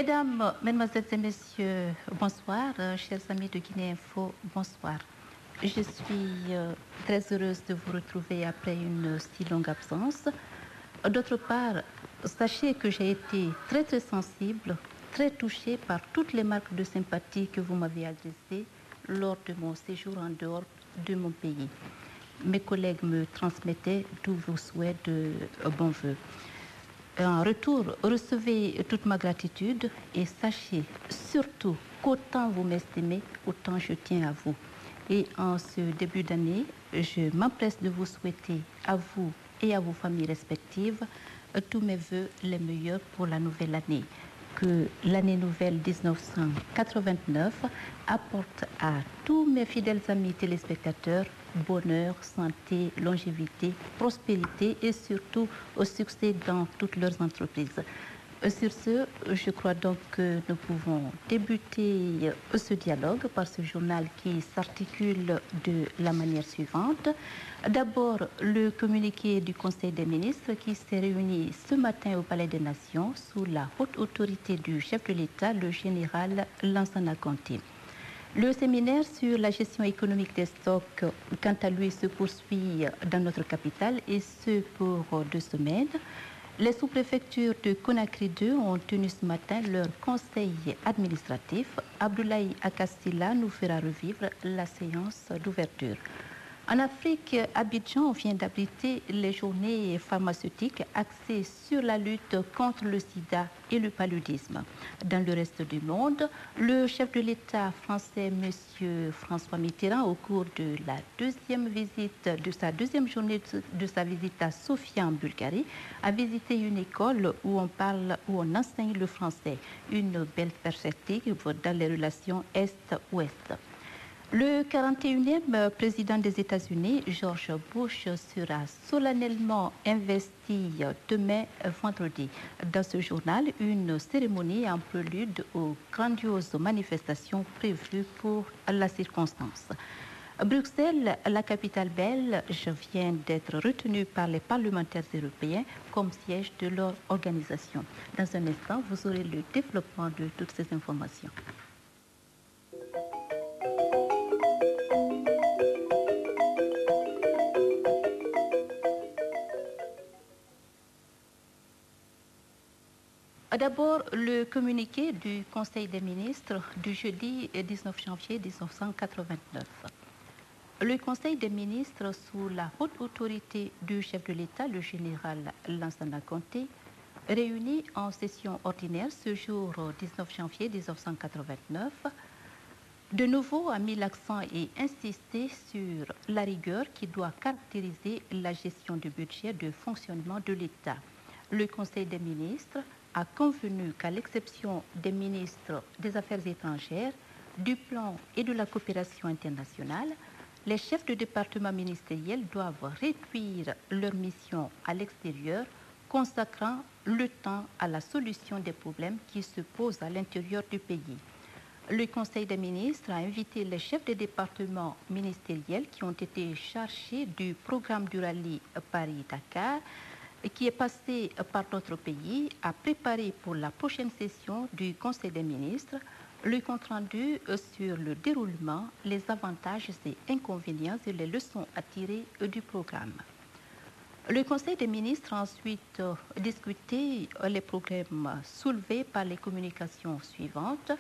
Mesdames, Mesdemoiselles et Messieurs, bonsoir. Chers amis de Guinée Info, bonsoir. Je suis très heureuse de vous retrouver après une si longue absence. D'autre part, sachez que j'ai été très sensible, très touchée par toutes les marques de sympathie que vous m'avez adressées lors de mon séjour en dehors de mon pays. Mes collègues me transmettaient tous vos souhaits de bons vœux. En retour, recevez toute ma gratitude et sachez surtout qu'autant vous m'estimez, autant je tiens à vous. Et en ce début d'année, je m'empresse de vous souhaiter à vous et à vos familles respectives tous mes vœux les meilleurs pour la nouvelle année. Que l'année nouvelle 1989 apporte à tous mes fidèles amis téléspectateurs bonheur, santé, longévité, prospérité et surtout au succès dans toutes leurs entreprises. Sur ce, je crois donc que nous pouvons débuter ce dialogue par ce journal qui s'articule de la manière suivante. D'abord, le communiqué du Conseil des ministres qui s'est réuni ce matin au Palais des Nations sous la haute autorité du chef de l'État, le général Lansana Conté. Le séminaire sur la gestion économique des stocks, quant à lui, se poursuit dans notre capitale et ce pour 2 semaines. Les sous-préfectures de Conakry 2 ont tenu ce matin leur conseil administratif. Abdoulaye Akastila nous fera revivre la séance d'ouverture. En Afrique, Abidjan vient d'abriter les journées pharmaceutiques axées sur la lutte contre le sida et le paludisme. Dans le reste du monde, le chef de l'État français, M. François Mitterrand, au cours de la deuxième journée de sa visite à Sofia en Bulgarie, a visité une école où on enseigne le français. Une belle perspective dans les relations Est-Ouest. Le 41e président des États-Unis, George Bush, sera solennellement investi demain vendredi. Dans ce journal, une cérémonie en prélude aux grandioses manifestations prévues pour la circonstance. Bruxelles, la capitale belge, vient d'être retenue par les parlementaires européens comme siège de leur organisation. Dans un instant, vous aurez le développement de toutes ces informations. D'abord, le communiqué du Conseil des ministres du jeudi 19 janvier 1989. Le Conseil des ministres, sous la haute autorité du chef de l'État, le général Lansana Conté, réuni en session ordinaire ce jour 19 janvier 1989, de nouveau a mis l'accent et insisté sur la rigueur qui doit caractériser la gestion du budget de fonctionnement de l'État. Le Conseil des ministres a convenu qu'à l'exception des ministres des Affaires étrangères, du plan et de la coopération internationale, les chefs de département ministériels doivent réduire leur mission à l'extérieur, consacrant le temps à la solution des problèmes qui se posent à l'intérieur du pays. Le Conseil des ministres a invité les chefs des départements ministériels qui ont été chargés du programme du rallye Paris-Dakar, qui est passé par notre pays, à préparer pour la prochaine session du Conseil des ministres le compte-rendu sur le déroulement, les avantages et inconvénients et les leçons à tirer du programme. Le Conseil des ministres a ensuite discuté les problèmes soulevés par les communications suivantes.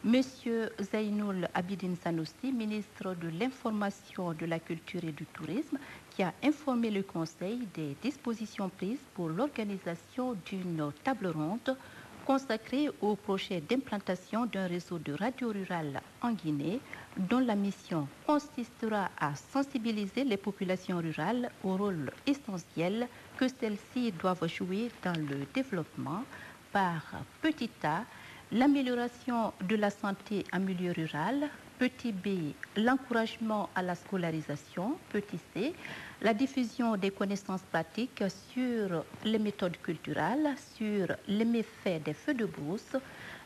Monsieur Zainoul Abidine Sanoussi, ministre de l'Information, de la Culture et du Tourisme, qui a informé le Conseil des dispositions prises pour l'organisation d'une table ronde consacrée au projet d'implantation d'un réseau de radio rurales en Guinée, dont la mission consistera à sensibiliser les populations rurales au rôle essentiel que celles-ci doivent jouer dans le développement par petit A, l'amélioration de la santé en milieu rural, petit b, l'encouragement à la scolarisation, petit c, la diffusion des connaissances pratiques sur les méthodes culturelles, sur les méfaits des feux de brousse,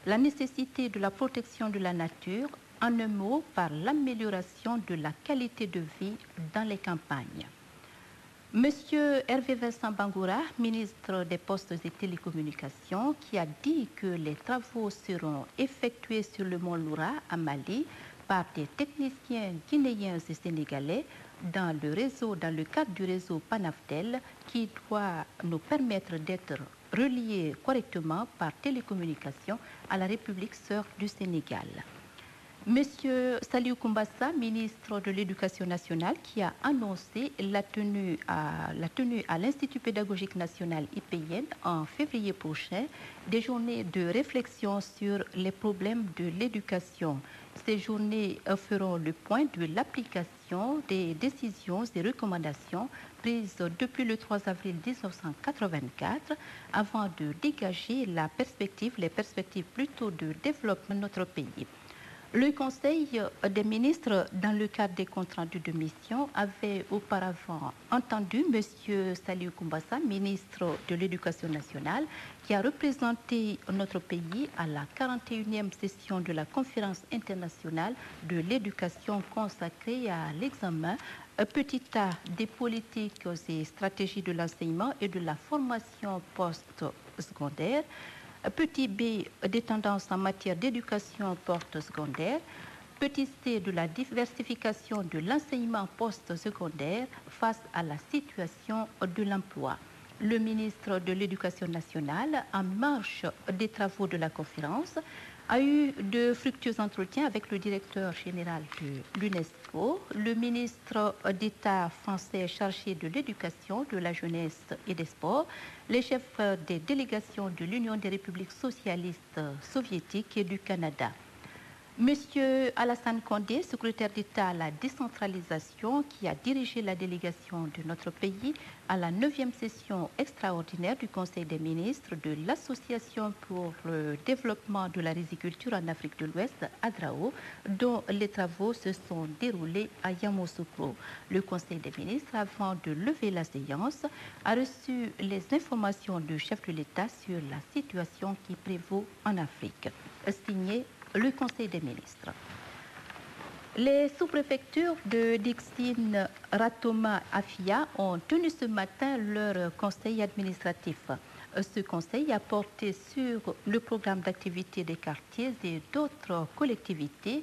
la nécessité de la protection de la nature, en un mot, par l'amélioration de la qualité de vie dans les campagnes. Monsieur Hervé Vincent Bangoura, ministre des Postes et Télécommunications, qui a dit que les travaux seront effectués sur le mont Loura à Mali par des techniciens guinéens et sénégalais dans le cadre du réseau Panaftel qui doit nous permettre d'être reliés correctement par télécommunication à la République sœur du Sénégal. Monsieur Saliou Koumbassa, ministre de l'Éducation nationale, qui a annoncé la tenue à l'Institut pédagogique national IPN en février prochain des journées de réflexion sur les problèmes de l'éducation. Ces journées feront le point de l'application des décisions et recommandations prises depuis le 3 avril 1984 avant de dégager les perspectives plutôt de développement de notre pays. Le Conseil des ministres, dans le cadre des comptes rendus de mission, avait auparavant entendu M. Saliou Koumbassa, ministre de l'Éducation nationale, qui a représenté notre pays à la 41e session de la Conférence internationale de l'éducation consacrée à l'examen petit A des politiques et stratégies de l'enseignement et de la formation post-secondaire, petit B des tendances en matière d'éducation post-secondaire, petit C de la diversification de l'enseignement post-secondaire face à la situation de l'emploi. Le ministre de l'Éducation nationale, en marge des travaux de la conférence, a eu de fructueux entretiens avec le directeur général de l'UNESCO, le ministre d'État français chargé de l'éducation, de la jeunesse et des sports, les chefs des délégations de l'Union des républiques socialistes soviétiques et du Canada. Monsieur Alassane Condé, secrétaire d'État à la décentralisation, qui a dirigé la délégation de notre pays à la 9e session extraordinaire du Conseil des ministres de l'Association pour le développement de la riziculture en Afrique de l'Ouest, ADRAO, dont les travaux se sont déroulés à Yamoussoukro. Le Conseil des ministres, avant de lever la séance, a reçu les informations du chef de l'État sur la situation qui prévaut en Afrique. Signé le Conseil des ministres. Les sous-préfectures de Dixine, Ratoma, Afia ont tenu ce matin leur conseil administratif. Ce conseil a porté sur le programme d'activité des quartiers et d'autres collectivités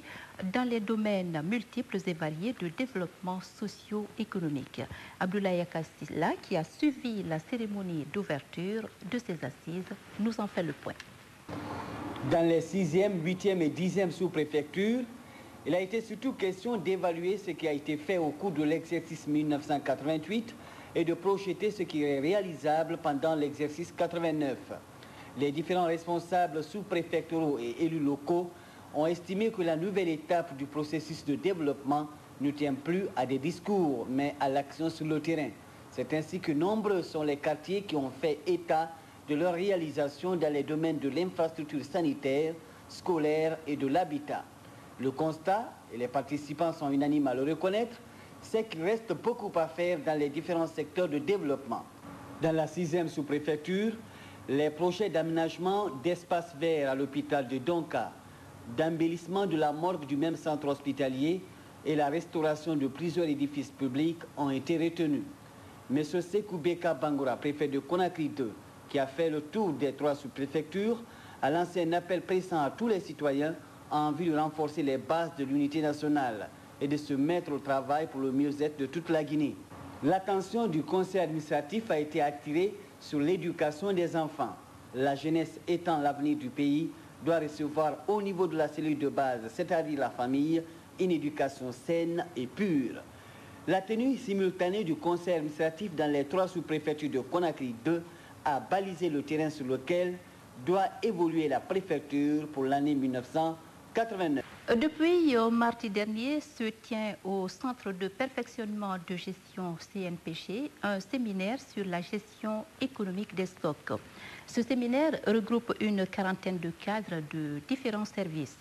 dans les domaines multiples et variés de développement socio-économique. Abdoulaye Akassila, qui a suivi la cérémonie d'ouverture de ces assises, nous en fait le point. Dans les 6e, 8e et 10e sous-préfectures, il a été surtout question d'évaluer ce qui a été fait au cours de l'exercice 1988 et de projeter ce qui est réalisable pendant l'exercice 89. Les différents responsables sous-préfectoraux et élus locaux ont estimé que la nouvelle étape du processus de développement ne tient plus à des discours, mais à l'action sur le terrain. C'est ainsi que nombreux sont les quartiers qui ont fait état de leur réalisation dans les domaines de l'infrastructure sanitaire, scolaire et de l'habitat. Le constat, et les participants sont unanimes à le reconnaître, c'est qu'il reste beaucoup à faire dans les différents secteurs de développement. Dans la 6e sous-préfecture, les projets d'aménagement d'espaces verts à l'hôpital de Donka, d'embellissement de la morgue du même centre hospitalier et la restauration de plusieurs édifices publics ont été retenus. M. Sekou Beka Bangoura, préfet de Conakry 2, qui a fait le tour des 3 sous-préfectures, a lancé un appel pressant à tous les citoyens en vue de renforcer les bases de l'unité nationale et de se mettre au travail pour le mieux-être de toute la Guinée. L'attention du conseil administratif a été attirée sur l'éducation des enfants. La jeunesse étant l'avenir du pays, doit recevoir au niveau de la cellule de base, c'est-à-dire la famille, une éducation saine et pure. La tenue simultanée du conseil administratif dans les 3 sous-préfectures de Conakry 2 a balisé le terrain sur lequel doit évoluer la préfecture pour l'année 1989. Depuis mardi dernier se tient au Centre de perfectionnement de gestion CNPG un séminaire sur la gestion économique des stocks. Ce séminaire regroupe une quarantaine de cadres de différents services.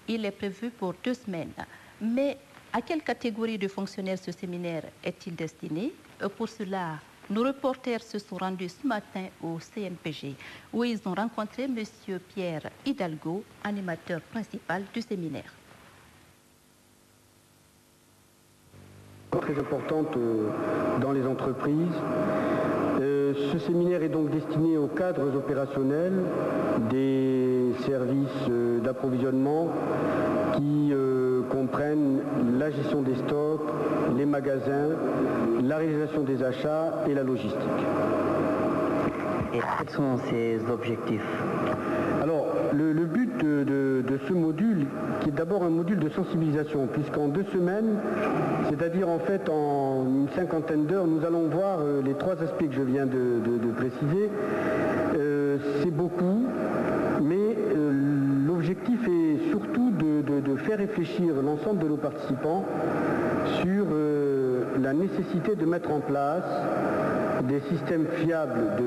Il est prévu pour 2 semaines. Mais à quelle catégorie de fonctionnaires ce séminaire est-il destiné? Pour cela, nos reporters se sont rendus ce matin au CNPG, où ils ont rencontré M. Pierre Hidalgo, animateur principal du séminaire. très importante dans les entreprises. Ce séminaire est donc destiné aux cadres opérationnels des services d'approvisionnement qui comprennent la gestion des stocks, les magasins, la réalisation des achats et la logistique. Et quels sont ces objectifs? Alors, le but de ce module, qui est d'abord un module de sensibilisation, puisqu'en 2 semaines, c'est-à-dire en fait en une cinquantaine d'heures, nous allons voir les 3 aspects que je viens de préciser. C'est beaucoup, mais l'objectif est surtout de faire réfléchir l'ensemble de nos participants sur la nécessité de mettre en place des systèmes fiables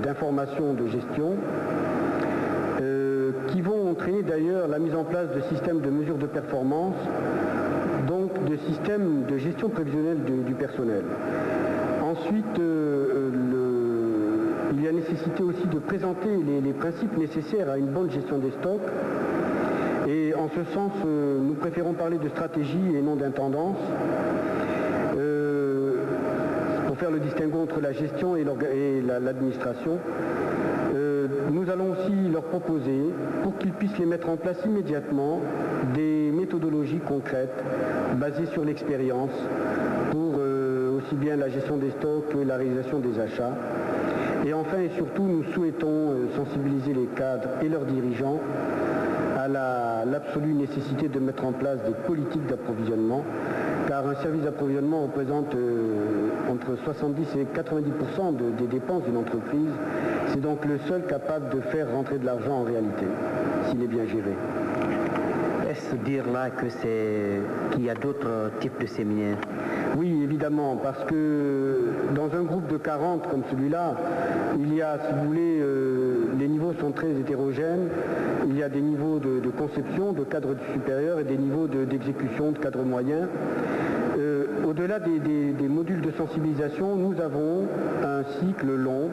d'information, de gestion, qui vont entraîner d'ailleurs la mise en place de systèmes de mesure de performance, donc de systèmes de gestion prévisionnelle du personnel. Ensuite, il y a nécessité aussi de présenter les principes nécessaires à une bonne gestion des stocks. Et en ce sens, nous préférons parler de stratégie et non d'intendance, pour faire le distinguo entre la gestion et l'administration. Nous allons aussi leur proposer, pour qu'ils puissent les mettre en place immédiatement, des méthodologies concrètes basées sur l'expérience pour aussi bien la gestion des stocks que la réalisation des achats. Et enfin et surtout, nous souhaitons sensibiliser les cadres et leurs dirigeants à l'absolue nécessité de mettre en place des politiques d'approvisionnement, car un service d'approvisionnement représente entre 70 et 90% des dépenses d'une entreprise. C'est donc le seul capable de faire rentrer de l'argent en réalité, s'il est bien géré. Est-ce dire là qu'il y a d'autres types de séminaires? Oui, évidemment, parce que dans un groupe de 40 comme celui-là, il y a, si vous voulez, les niveaux sont très hétérogènes. Il y a des niveaux de conception, de cadre supérieur et des niveaux d'exécution, de cadre moyen. Au-delà des modules de sensibilisation, nous avons un cycle long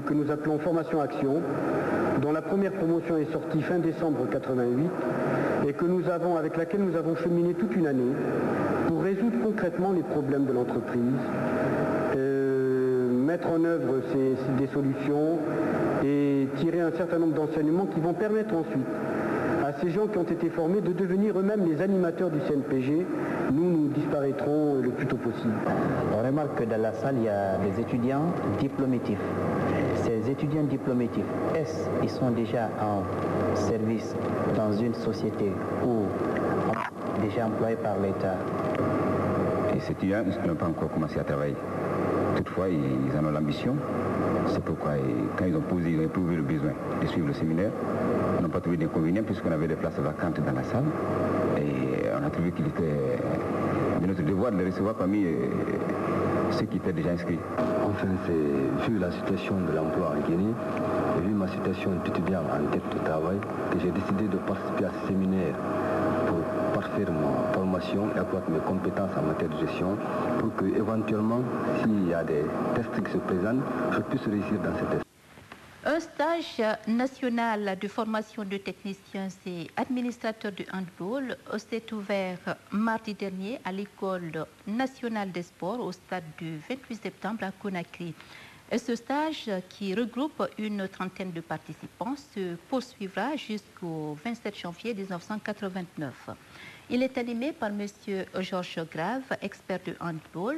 que nous appelons Formation-Action, dont la première promotion est sortie fin décembre 88 et avec laquelle nous avons cheminé toute une année pour résoudre concrètement les problèmes de l'entreprise, mettre en œuvre des solutions et tirer un certain nombre d'enseignements qui vont permettre ensuite à ces gens qui ont été formés de devenir eux-mêmes les animateurs du CNPG. Nous disparaîtrons le plus tôt possible. On remarque que dans la salle, il y a des étudiants diplômétifs. Ces étudiants diplômétifs, ils sont déjà en service dans une société ou déjà employés par l'État? Et ces étudiants n'ont pas encore commencé à travailler. Toutefois, ils en ont l'ambition. C'est pourquoi, quand ils ont éprouvé le besoin de suivre le séminaire, on n'a pas trouvé d'inconvénient puisqu'on avait des places vacantes dans la salle. Et on a trouvé qu'il était de notre devoir de les recevoir parmi ceux qui étaient déjà inscrits. Enfin, c'est vu la situation de l'emploi en Guinée, et vu ma situation d'étudiant en quête de travail, que j'ai décidé de participer à ce séminaire pour parfaire ma formation et accroître mes compétences en matière de gestion, pour que éventuellement, s'il y a des tests qui se présentent, je puisse réussir dans ces tests. Un stage national de formation de techniciens et administrateurs de handball s'est ouvert mardi dernier à l'École nationale des sports au stade du 28 septembre à Conakry. Ce stage, qui regroupe une trentaine de participants, se poursuivra jusqu'au 27 janvier 1989. Il est animé par M. Georges Grave, expert de handball,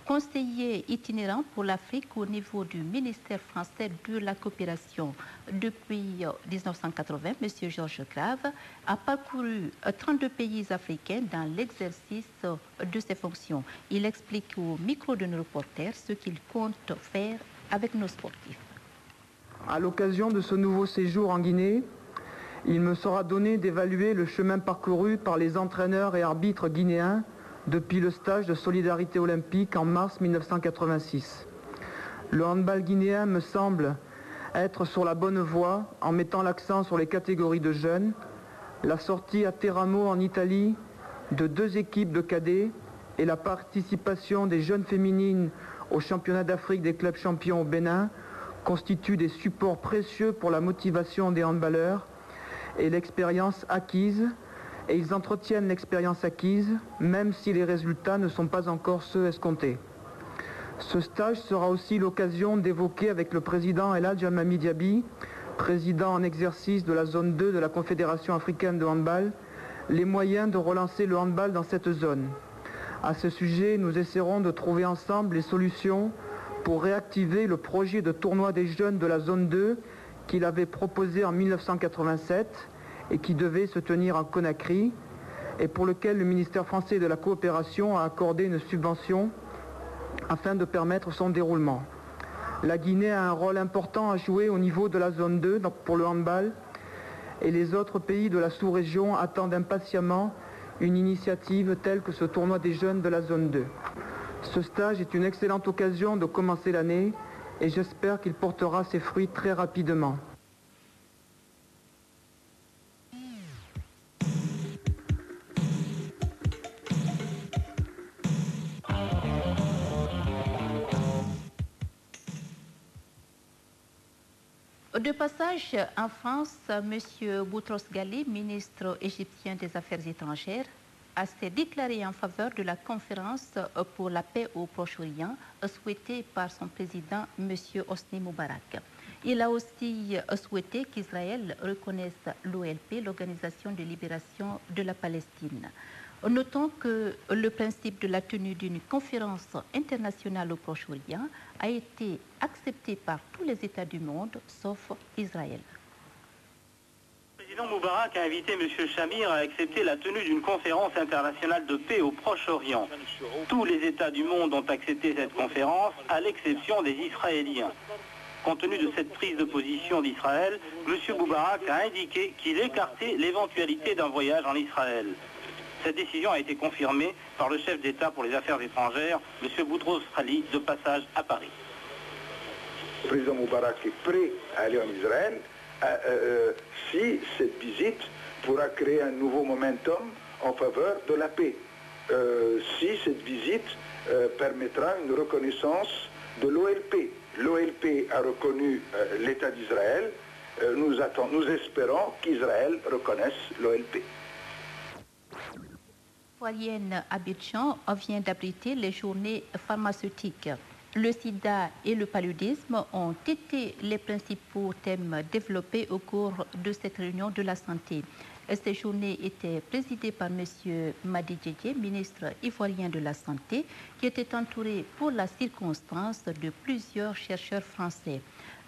conseiller itinérant pour l'Afrique au niveau du ministère français de la coopération. Depuis 1980, M. Georges Grave a parcouru 32 pays africains dans l'exercice de ses fonctions. Il explique au micro de nos reporters ce qu'il compte faire avec nos sportifs. À l'occasion de ce nouveau séjour en Guinée, il me sera donné d'évaluer le chemin parcouru par les entraîneurs et arbitres guinéens depuis le stage de solidarité olympique en mars 1986. Le handball guinéen me semble être sur la bonne voie en mettant l'accent sur les catégories de jeunes, la sortie à Teramo en Italie de 2 équipes de cadets et la participation des jeunes féminines au championnat d'Afrique des clubs champions au Bénin constituent des supports précieux pour la motivation des handballeurs et l'expérience acquise et ils entretiennent l'expérience acquise, même si les résultats ne sont pas encore ceux escomptés. Ce stage sera aussi l'occasion d'évoquer avec le président El Hadj Almamy Diaby, président en exercice de la zone 2 de la Confédération africaine de handball, les moyens de relancer le handball dans cette zone. À ce sujet, nous essaierons de trouver ensemble les solutions pour réactiver le projet de tournoi des jeunes de la zone 2 qu'il avait proposé en 1987 et qui devait se tenir à Conakry et pour lequel le ministère français de la coopération a accordé une subvention afin de permettre son déroulement. La Guinée a un rôle important à jouer au niveau de la zone 2 pour le handball et les autres pays de la sous-région attendent impatiemment une initiative telle que ce tournoi des jeunes de la zone 2. Ce stage est une excellente occasion de commencer l'année et j'espère qu'il portera ses fruits très rapidement. De passage en France, M. Boutros Ghali, ministre égyptien des Affaires étrangères, s'est déclaré en faveur de la conférence pour la paix au Proche-Orient souhaitée par son président, M. Hosni Moubarak. Il a aussi souhaité qu'Israël reconnaisse l'OLP, l'Organisation de libération de la Palestine. Notons que le principe de la tenue d'une conférence internationale au Proche-Orient a été accepté par tous les États du monde, sauf Israël. Le président Moubarak a invité M. Shamir à accepter la tenue d'une conférence internationale de paix au Proche-Orient. Tous les États du monde ont accepté cette conférence, à l'exception des Israéliens. Compte tenu de cette prise de position d'Israël, M. Moubarak a indiqué qu'il écartait l'éventualité d'un voyage en Israël. Cette décision a été confirmée par le chef d'État pour les affaires étrangères, M. Boutros Ghali, de passage à Paris. Le président Moubarak est prêt à aller en Israël si cette visite pourra créer un nouveau momentum en faveur de la paix. Si cette visite permettra une reconnaissance de l'OLP. L'OLP a reconnu l'État d'Israël. Nous espérons qu'Israël reconnaisse l'OLP. Ivoirienne Abidjan vient d'abriter les journées pharmaceutiques. Le sida et le paludisme ont été les principaux thèmes développés au cours de cette réunion de la santé. Ces journées étaient présidées par M. Madi Djedje, ministre ivoirien de la Santé, qui était entouré pour la circonstance de plusieurs chercheurs français.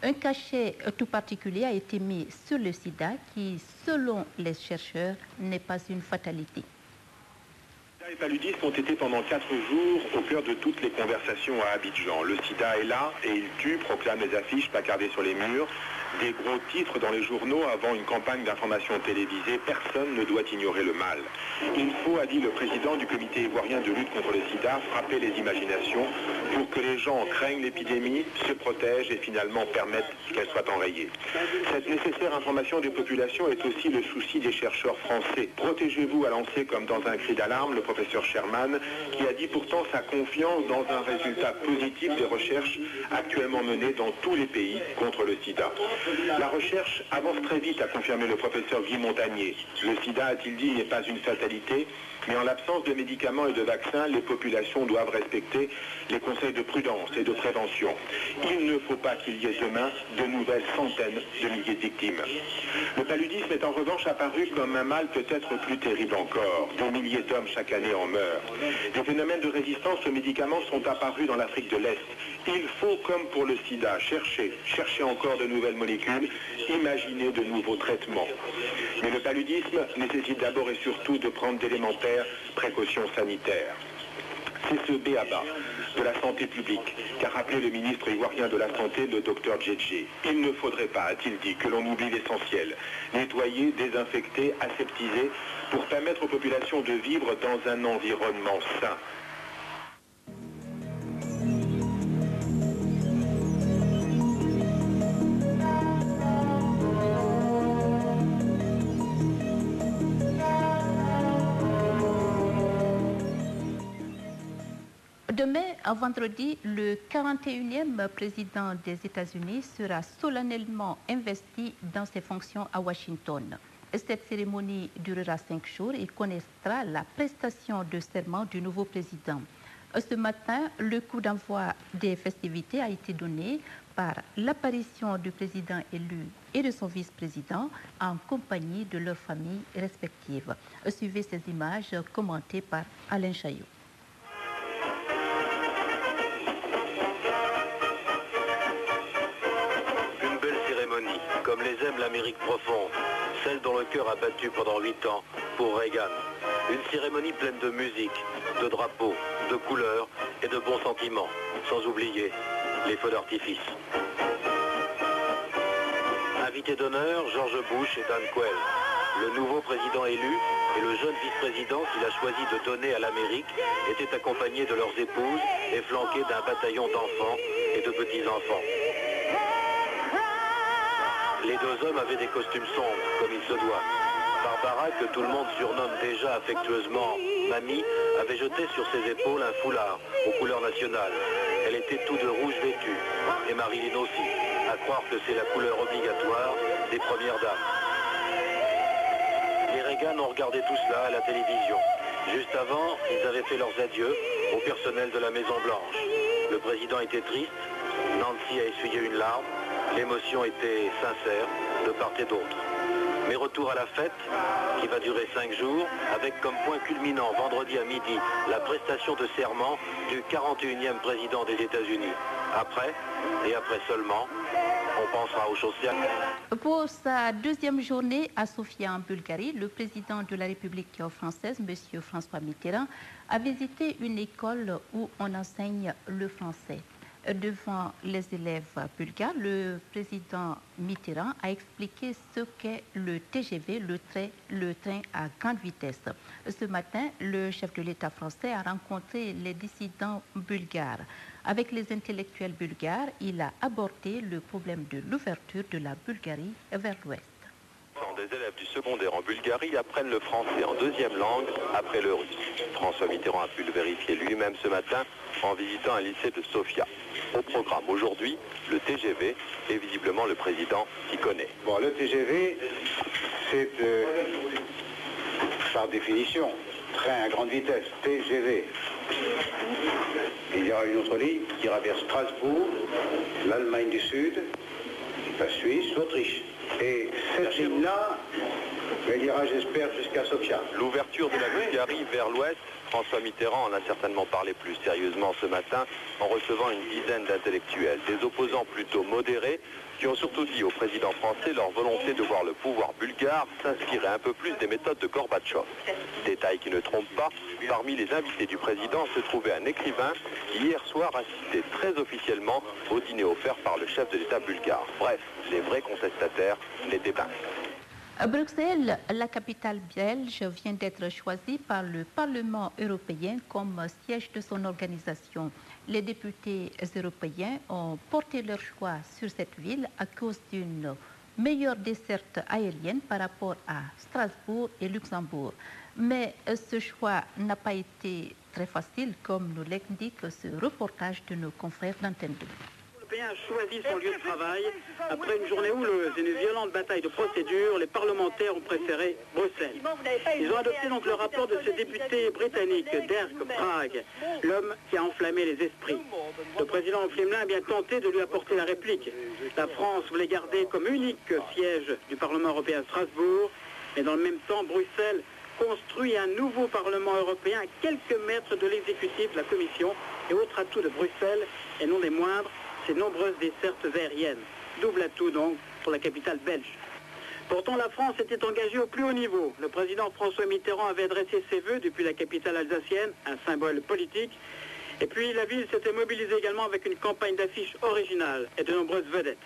Un cachet tout particulier a été mis sur le sida qui, selon les chercheurs, n'est pas une fatalité. Le paludisme ont été pendant 4 jours au cœur de toutes les conversations à Abidjan. Le sida est là et il tue, proclament les affiches placardées sur les murs. Des gros titres dans les journaux avant une campagne d'information télévisée. Personne ne doit ignorer le mal. Il faut, a dit le président du comité ivoirien de lutte contre le sida, frapper les imaginations pour que les gens craignent l'épidémie, se protègent et finalement permettent qu'elle soit enrayée. Cette nécessaire information des populations est aussi le souci des chercheurs français. Protégez-vous, a lancé comme dans un cri d'alarme le professeur Sherman, qui a dit pourtant sa confiance dans un résultat positif des recherches actuellement menées dans tous les pays contre le sida. La recherche avance très vite, a confirmé le professeur Guy Montagnier. Le sida, a-t-il dit, n'est pas une fatalité, mais en l'absence de médicaments et de vaccins, les populations doivent respecter les conseils de prudence et de prévention. Il ne faut pas qu'il y ait demain de nouvelles centaines de milliers de victimes. Le paludisme est en revanche apparu comme un mal peut-être plus terrible encore. Des milliers d'hommes chaque année en meurent. Des phénomènes de résistance aux médicaments sont apparus dans l'Afrique de l'Est. Il faut, comme pour le sida, chercher encore de nouvelles molécules, imaginer de nouveaux traitements. Mais le paludisme nécessite d'abord et surtout de prendre d'élémentaires précautions sanitaires. C'est ce b.a.-ba de la santé publique qu'a rappelé le ministre ivoirien de la Santé, le docteur Djedje. Il ne faudrait pas, a-t-il dit, que l'on oublie l'essentiel. Nettoyer, désinfecter, aseptiser, pour permettre aux populations de vivre dans un environnement sain. Demain, vendredi, le 41e président des États-Unis sera solennellement investi dans ses fonctions à Washington. Cette cérémonie durera 5 jours et connaîtra la prestation de serment du nouveau président. Ce matin, le coup d'envoi des festivités a été donné par l'apparition du président élu et de son vice-président en compagnie de leurs familles respectives. Suivez ces images commentées par Alain Chaillot. Une belle cérémonie, comme les aime l'Amérique profonde, celle dont le cœur a battu pendant 8 ans pour Reagan. Une cérémonie pleine de musique, de drapeaux, de couleurs et de bons sentiments, sans oublier les feux d'artifice. Invité d'honneur, George Bush et Dan Quayle, le nouveau président élu et le jeune vice-président qu'il a choisi de donner à l'Amérique étaient accompagnés de leurs épouses et flanqués d'un bataillon d'enfants et de petits-enfants. Les deux hommes avaient des costumes sombres, comme il se doit. Barbara, que tout le monde surnomme déjà affectueusement Mamie, avait jeté sur ses épaules un foulard aux couleurs nationales. Elle était tout de rouge vêtue, et Marilyn aussi, à croire que c'est la couleur obligatoire des premières dames. Les Reagan ont regardé tout cela à la télévision. Juste avant, ils avaient fait leurs adieux au personnel de la Maison-Blanche. Le président était triste, Nancy a essuyé une larme, l'émotion était sincère de part et d'autre. Mais retour à la fête, qui va durer 5 jours, avec comme point culminant vendredi à midi la prestation de serment du 41e président des États-Unis. Après, et après seulement, on pensera aux choses sérieuses. Pour sa deuxième journée à Sofia en Bulgarie, le président de la République française, M. François Mitterrand, a visité une école où on enseigne le français. Devant les élèves bulgares, le président Mitterrand a expliqué ce qu'est le TGV, le train à grande vitesse. Ce matin, le chef de l'État français a rencontré les dissidents bulgares. Avec les intellectuels bulgares, il a abordé le problème de l'ouverture de la Bulgarie vers l'Ouest. Des élèves du secondaire en Bulgarie apprennent le français en deuxième langue après le russe. François Mitterrand a pu le vérifier lui-même ce matin en visitant un lycée de Sofia. Au programme aujourd'hui, le TGV et visiblement le président s'y connaît. Bon, le TGV, c'est par définition train à grande vitesse, TGV. Il y aura une autre ligne qui ira vers Strasbourg, l'Allemagne du Sud, la Suisse, l'Autriche. Et cette ligne-là, elle ira, j'espère, jusqu'à Sofia. L'ouverture de la Bulgarie vers l'ouest, François Mitterrand en a certainement parlé plus sérieusement ce matin en recevant une dizaine d'intellectuels, des opposants plutôt modérés, qui ont surtout dit au président français leur volonté de voir le pouvoir bulgare s'inspirer un peu plus des méthodes de Gorbatchev. Détail qui ne trompe pas, parmi les invités du président se trouvait un écrivain qui hier soir assistait très officiellement au dîner offert par le chef de l'État bulgare. Bref, les vrais contestataires l'étaient bien. Bruxelles, la capitale belge, vient d'être choisie par le Parlement européen comme siège de son organisation. Les députés européens ont porté leur choix sur cette ville à cause d'une meilleure desserte aérienne par rapport à Strasbourg et Luxembourg. Mais ce choix n'a pas été très facile, comme nous l'indique ce reportage de nos confrères d'Antenne 2. A choisi son lieu de travail après une journée houleuse et une violente bataille de procédure. Les parlementaires ont préféré Bruxelles. Ils ont adopté donc le rapport de ce député britannique, Dirk Prague, l'homme qui a enflammé les esprits. Le président Kremlin a bien tenté de lui apporter la réplique. La France voulait garder comme unique siège du Parlement européen Strasbourg, mais dans le même temps, Bruxelles construit un nouveau Parlement européen à quelques mètres de l'exécutif, de la Commission et autre atout de Bruxelles, et non des moindres, ces nombreuses dessertes aériennes. Double atout donc pour la capitale belge. Pourtant, la France était engagée au plus haut niveau. Le président François Mitterrand avait adressé ses vœux depuis la capitale alsacienne, un symbole politique. Et puis la ville s'était mobilisée également avec une campagne d'affiches originale et de nombreuses vedettes.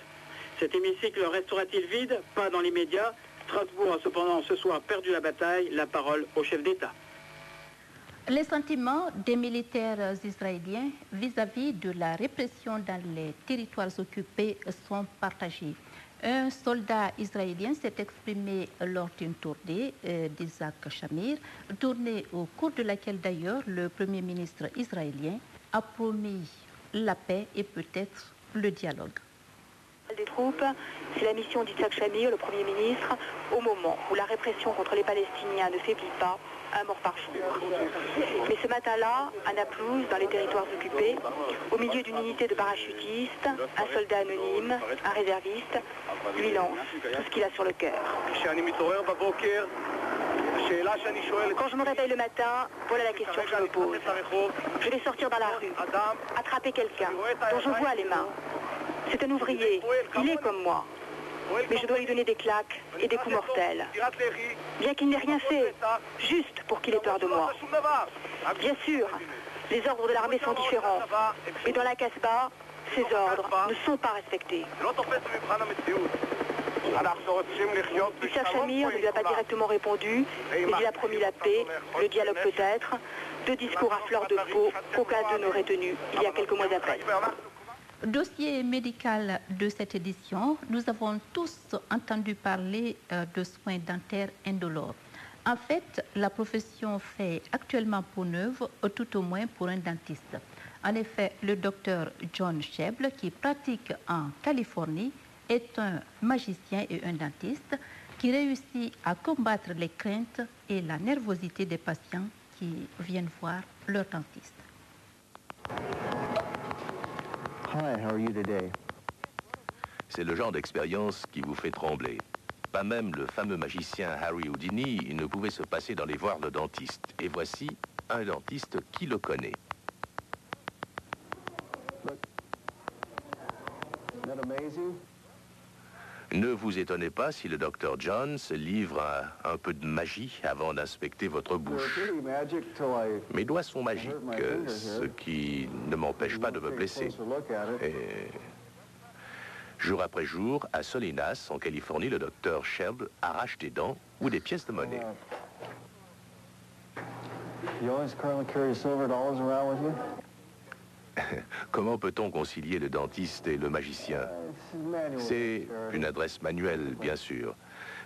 Cet hémicycle restera-t-il vide? Pas dans l'immédiat. Strasbourg a cependant ce soir perdu la bataille. La parole au chef d'État. Les sentiments des militaires israéliens vis-à-vis de la répression dans les territoires occupés sont partagés. Un soldat israélien s'est exprimé lors d'une tournée d'Isaac Shamir, tournée au cours de laquelle d'ailleurs le Premier ministre israélien a promis la paix et peut-être le dialogue. Des troupes, c'est la mission d'Yitzhak Shamir, le Premier ministre, au moment où la répression contre les Palestiniens ne faiblit pas, un mort par jour. Mais ce matin-là, à Naplouse, dans les territoires occupés, au milieu d'une unité de parachutistes, un soldat anonyme, un réserviste, lui lance tout ce qu'il a sur le cœur. Quand je me réveille le matin, voilà la question que je me pose. Je vais sortir dans la rue, attraper quelqu'un dont je vois les mains. C'est un ouvrier, il est comme moi. Mais je dois lui donner des claques et des coups mortels. Bien qu'il n'ait rien fait, juste pour qu'il ait peur de moi. Bien sûr, les ordres de l'armée sont différents. Mais dans la Casbah, ces ordres ne sont pas respectés. Yitzhak Shamir ne lui a pas directement répondu, mais il a promis la paix, le dialogue peut-être, deux discours à fleur de peau qu'aucun d'eux n'aurait tenu il y a quelques mois après. Dossier médical de cette édition, nous avons tous entendu parler de soins dentaires indolores. En fait, la profession fait actuellement peau neuve, tout au moins pour un dentiste. En effet, le docteur John Sheble, qui pratique en Californie, est un magicien et un dentiste qui réussit à combattre les craintes et la nervosité des patients qui viennent voir leur dentiste. Hi, how are you today? C'est le genre d'expérience qui vous fait trembler. Pas même le fameux magicien Harry Houdini ne pouvait se passer dans les voir le dentiste. Et voici un dentiste qui le connaît. Isn't that amazing? Ne vous étonnez pas si le docteur John se livre à un peu de magie avant d'inspecter votre bouche. Mes doigts sont magiques, ce qui ne m'empêche pas de me blesser. Et jour après jour, à Salinas, en Californie, le docteur Sheble arrache des dents ou des pièces de monnaie. Comment peut-on concilier le dentiste et le magicien? C'est une adresse manuelle, bien sûr.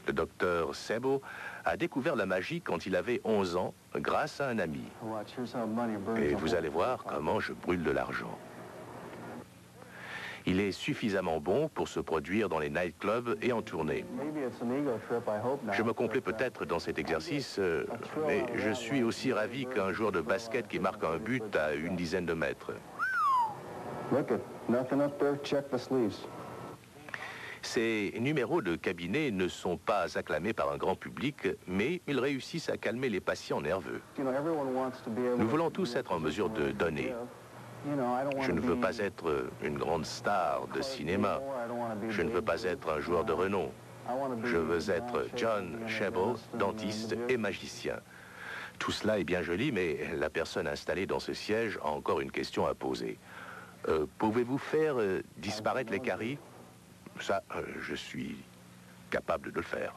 Le docteur Sebo a découvert la magie quand il avait 11 ans, grâce à un ami. Et vous allez voir comment je brûle de l'argent. Il est suffisamment bon pour se produire dans les nightclubs et en tournée. Je me complais peut-être dans cet exercice, mais je suis aussi ravi qu'un joueur de basket qui marque un but à une dizaine de mètres. Ces numéros de cabinet ne sont pas acclamés par un grand public, mais ils réussissent à calmer les patients nerveux. Nous voulons tous être en mesure de donner. Je ne veux pas être une grande star de cinéma. Je ne veux pas être un joueur de renom. Je veux être John Sheble, dentiste et magicien. Tout cela est bien joli, mais la personne installée dans ce siège a encore une question à poser. Pouvez-vous faire disparaître les caries? Ça, je suis capable de le faire.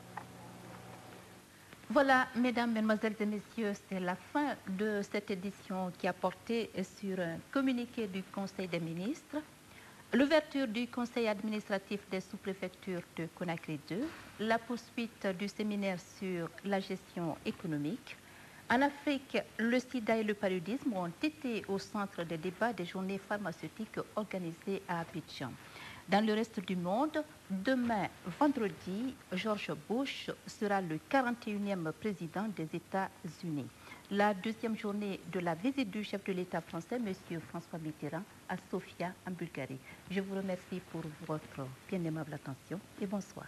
Voilà, mesdames, mesdemoiselles et messieurs, c'est la fin de cette édition qui a porté sur un communiqué du Conseil des ministres, l'ouverture du Conseil administratif des sous-préfectures de Conakry 2, la poursuite du séminaire sur la gestion économique. En Afrique, le sida et le paludisme ont été au centre des débats des journées pharmaceutiques organisées à Abidjan. Dans le reste du monde, demain, vendredi, George Bush sera le 41e président des États-Unis. La deuxième journée de la visite du chef de l'État français, M. François Mitterrand, à Sofia, en Bulgarie. Je vous remercie pour votre bien aimable attention et bonsoir.